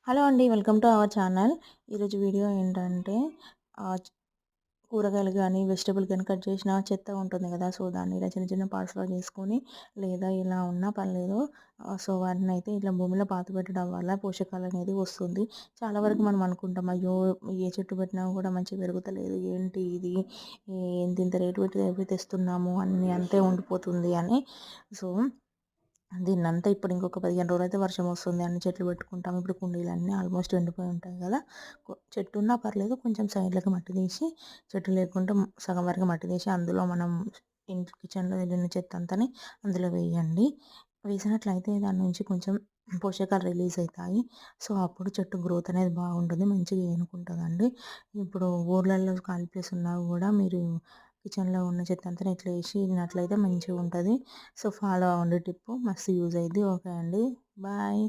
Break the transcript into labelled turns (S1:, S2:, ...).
S1: Hello అండి. Welcome to our channel. ఈరోజు video ఏంటంటే ఆహ్, చ్ కూరగాయలు గానీ, వెజిటబుల్ గానీ కట్ చేసిన చెత్త ఉంటుంది కదా! సో, దాన్ని ఇలా చిన్న చిన్న పార్ట్స్‌లో చేసుకొని లేదా ఇలా ఉన్నా పర్లేదు. సో, వాటినైతే ఇట్లా భూమిలో పాతిపెట్టడం వల్ల పోషకాలనేది వస్తుంది. చాలా వరకు మనం అనుకుంటాం, అయ్యో! ఏ చెట్టు పెట్టినా కూడా మంచిగా పెరుగుతలేదు. ఏంటి ఇది? ఇంతింత రేటు పెట్టి అవి తెస్తున్నాము అన్నీ అంతే ఉండిపోతుంది అని. సో దీన్నంతా ఇప్పుడు ఇంకొక 15 రోజులైతే వర్షం వస్తుంది. అన్ని చెట్లు పెట్టుకుంటాం. ఇప్పుడు కుండీలన్నీ ఆల్మోస్ట్ ఎండిపోయి ఉంటాయి కదా! చెట్టు ఉన్నా పర్లేదు, కొంచెం సైడ్‌లకి మట్టి తీసి, చెట్టు లేకుంటే సగం వరకు మట్టి తీసి అందులో మనం కిచెన్‌లో వెళ్ళిన చెత్త అంతాని అందులో వేయండి. వేసినట్లయితే దాని నుంచి కొంచెం పోషకాలు రిలీజ్ అయితాయి. సో, అప్పుడు చెట్టు గ్రోత్ అనేది బాగుంటుంది. మంచిగా ఏనుకుంటదండి. ఇప్పుడు ఊర్లలో ఖాళీ ప్లేస్ ఉన్నా కూడా మీరు కిచెన్‌లో ఉన్న చెత్తంతా ఇట్లా ఏసినట్లయితే మంచిగుంటది. సో, ఫాలో అవ్వండి టిప్పు. మస్తు యూజ్ అయిద్ది. ఓకే అండి. బాయ్.